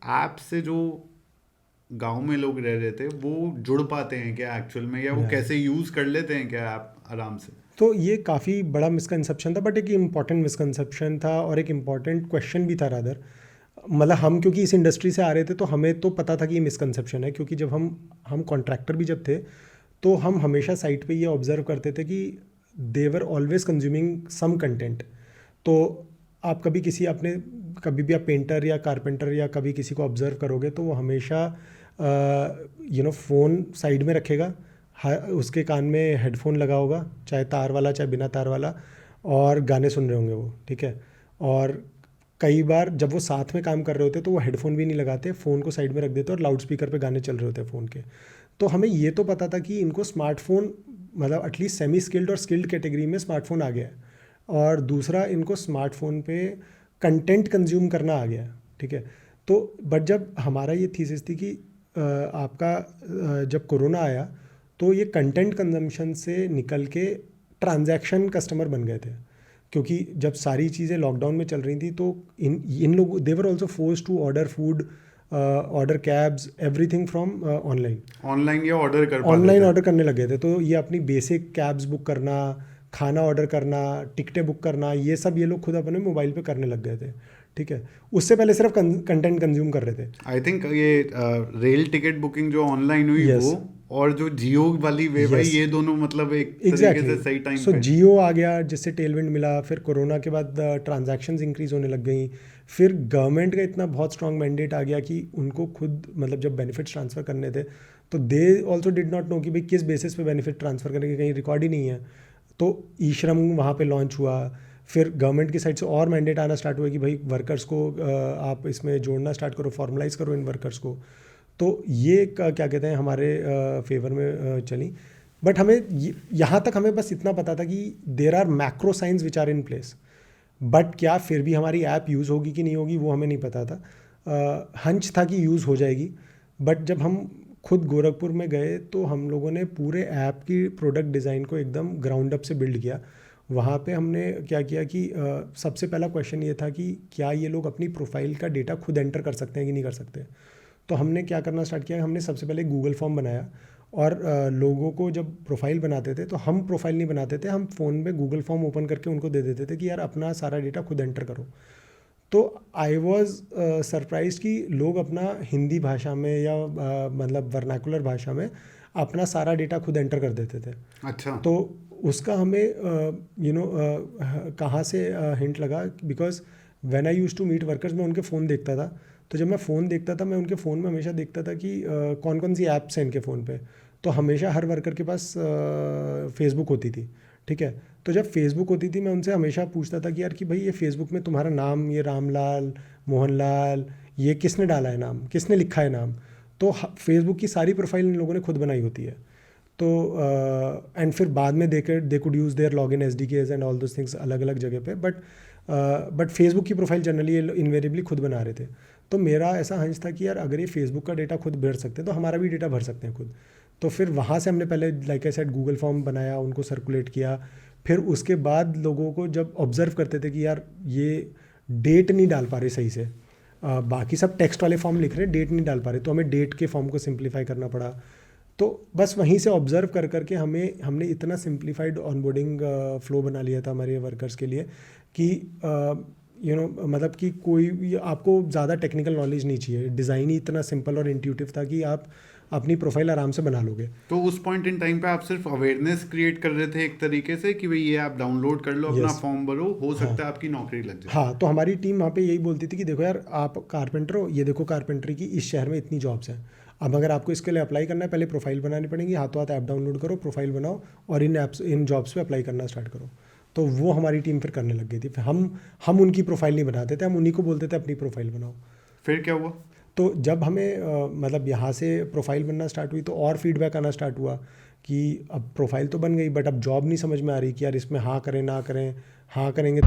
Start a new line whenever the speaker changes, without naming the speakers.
App से जो गांव में लोग रह रहे थे वो जुड़ पाते हैं क्या एक्चुअल में, या वो कैसे यूज कर लेते हैं क्या ऐप आराम से?
तो ये काफ़ी बड़ा मिसकंसेप्शन था, बट एक इम्पॉर्टेंट मिसकंसेप्शन था और एक इम्पॉर्टेंट क्वेश्चन भी था रादर। मतलब हम क्योंकि इस इंडस्ट्री से आ रहे थे तो हमें तो पता था कि ये मिसकंसेप्शन है, क्योंकि जब हम कॉन्ट्रैक्टर भी जब थे तो हम हमेशा साइट पे ये ऑब्जर्व करते थे कि देवर ऑलवेज कंज्यूमिंग सम कंटेंट। तो आप कभी किसी अपने कभी भी आप पेंटर या कारपेंटर या कभी किसी को ऑब्जर्व करोगे तो वो हमेशा फ़ोन साइड में रखेगा, उसके कान में हेडफोन लगा होगा, चाहे तार वाला चाहे बिना तार वाला, और गाने सुन रहे होंगे वो, ठीक है। और कई बार जब वो साथ में काम कर रहे होते तो वो हेडफोन भी नहीं लगाते, फ़ोन को साइड में रख देते और लाउड स्पीकर पे गाने चल रहे होते हैं फ़ोन के। तो हमें ये तो पता था कि इनको स्मार्टफोन, मतलब एटलीस्ट सेमी स्किल्ड और स्किल्ड कैटेगरी में स्मार्टफोन आ गया है। और दूसरा, इनको स्मार्टफोन पे कंटेंट कंज्यूम करना आ गया है, ठीक है। तो बट जब हमारा ये थीसिस थी कि जब कोरोना आया तो ये कंटेंट कंजम्पशन से निकल के ट्रांजैक्शन कस्टमर बन गए थे, क्योंकि जब सारी चीज़ें लॉकडाउन में चल रही थी तो इन लोग they were also force to order food, order cabs, everything from online.
Online ये ऑर्डर कर पाते
ऑनलाइन
थे?
ऑर्डर करने लगे थे, तो ये अपनी बेसिक कैब्स बुक करना, खाना ऑर्डर करना, टिकटें बुक करना, ये सब ये लोग खुद अपने मोबाइल पे करने लग गए थे, ठीक है। उससे पहले सिर्फ कंटेंट कंज्यूम कर रहे थे।
आई थिंक ये रेल टिकट बुकिंग जो ऑनलाइन हुई
यस,
वो, और जो जियो वाली वेव आई,
यस,
ये दोनों मतलब एक तरीके
एग्जैक्टली।
से सही टाइम
सो
पे।
जियो आ गया जिससे टेलविंड मिला, फिर कोरोना के बाद ट्रांजैक्शंस इंक्रीज होने लग गई, फिर गवर्नमेंट का इतना बहुत स्ट्रॉन्ग मैंडेट आ गया कि उनको खुद, मतलब जब बेनिफिट्स ट्रांसफ़र करने थे तो they also did not know कि भाई किस बेसिस पे बेनिफिट ट्रांसफ़र करने की, कहीं रिकॉर्ड ही नहीं है। तो ई श्रम वहाँ पे लॉन्च हुआ, फिर गवर्नमेंट की साइड से और मैंडेट आना स्टार्ट हुआ कि भाई वर्कर्स को आप इसमें जोड़ना स्टार्ट करो, फॉर्मलाइज करो इन वर्कर्स को। तो ये क्या कहते हैं, हमारे फेवर में चली। बट हमें यहाँ तक हमें बस इतना पता था कि there are macro science which are in place, but क्या फिर भी हमारी ऐप यूज़ होगी कि नहीं होगी वो हमें नहीं पता था। हंच था कि यूज़ हो जाएगी, बट जब हम खुद गोरखपुर में गए तो हम लोगों ने पूरे ऐप की प्रोडक्ट डिज़ाइन को एकदम ग्राउंड अप से बिल्ड किया। वहाँ पे हमने क्या किया कि सबसे पहला क्वेश्चन ये था कि क्या ये लोग अपनी प्रोफाइल का डेटा खुद एंटर कर सकते हैं कि नहीं कर सकते। तो हमने क्या करना स्टार्ट किया, हमने सबसे पहले गूगल फॉर्म बनाया, और लोगों को जब प्रोफाइल बनाते थे तो हम प्रोफाइल नहीं बनाते थे, हम फ़ोन में गूगल फॉर्म ओपन करके उनको दे देते थे कि यार अपना सारा डेटा खुद एंटर करो। तो आई वॉज सरप्राइज कि लोग अपना हिंदी भाषा में या मतलब वर्नाकुलर भाषा में अपना सारा डेटा खुद एंटर कर देते थे।
अच्छा।
तो उसका हमें कहाँ से हिंट लगा, because when I used to meet workers, मैं उनके फ़ोन देखता था। तो जब मैं फ़ोन देखता था मैं उनके फ़ोन में हमेशा देखता था कि कौन कौन सी ऐप्स हैं इनके फ़ोन पे। तो हमेशा हर वर्कर के पास फेसबुक होती थी, ठीक है। तो जब फेसबुक होती थी मैं उनसे हमेशा पूछता था कि यार कि भाई ये फेसबुक में तुम्हारा नाम, ये रामलाल, मोहनलाल, ये किसने डाला है नाम, किसने लिखा है नाम। तो फेसबुक की सारी प्रोफाइल इन लोगों ने खुद बनाई होती है। तो एंड फिर बाद में they could use their login S D Ks and all those things अलग अलग जगह पे, बट फेसबुक की प्रोफाइल जनरली इन्वेरिएबली खुद बना रहे थे। तो मेरा ऐसा हंच था कि यार अगर ये फेसबुक का डेटा खुद भर सकते हैं तो हमारा भी डेटा भर सकते हैं खुद। तो फिर वहाँ से हमने पहले like I said Google form बनाया, उनको सर्कुलेट किया। फिर उसके बाद लोगों को जब ऑब्जर्व करते थे कि यार ये डेट नहीं डाल पा रहे सही से, बाकी सब टेक्स्ट वाले फॉर्म लिख रहे हैं, डेट नहीं डाल पा रहे, तो हमें डेट के फॉर्म को सिंप्लीफाई करना पड़ा। तो बस वहीं से ऑब्जर्व कर करके हमने इतना सिंप्लीफाइड ऑनबोर्डिंग फ्लो बना लिया था हमारे वर्कर्स के लिए कि मतलब कि कोई भी आपको ज़्यादा टेक्निकल नॉलेज नहीं चाहिए, डिज़ाइन ही इतना सिंपल और इंट्यूटिव था कि आप अपनी प्रोफाइल आराम से बना लोगे।
तो उस पॉइंट इन टाइम पे आप सिर्फ अवेयरनेस क्रिएट कर रहे थे एक तरीके से कि भाई ये आप डाउनलोड कर लो, अपना
यस।
फॉर्म भरो, हो
हाँ,
सकता है आपकी नौकरी लग जाए।
हाँ, तो हमारी टीम वहाँ पे यही बोलती थी कि देखो यार आप कारपेंटर हो, ये देखो कारपेंटरी की इस शहर में इतनी जॉब्स हैं। अब अगर आपको इसके लिए अप्लाई करना है पहले प्रोफाइल बनानी पड़ेगी, हाथों हाथ ऐप डाउनलोड करो, प्रोफाइल बनाओ और इन जॉब्स पे अप्लाई करना स्टार्ट करो। तो वो हमारी टीम फिर करने लग गई थी। फिर हम उनकी प्रोफाइल नहीं बनाते थे, हम उन्हीं को बोलते थे अपनी प्रोफाइल बनाओ।
फिर क्या हुआ?
तो जब हमें मतलब यहाँ से प्रोफाइल बनना स्टार्ट हुई तो और फीडबैक आना स्टार्ट हुआ कि अब प्रोफाइल तो बन गई बट अब जॉब नहीं समझ में आ रही कि यार इसमें हाँ करें ना करें, हाँ करेंगे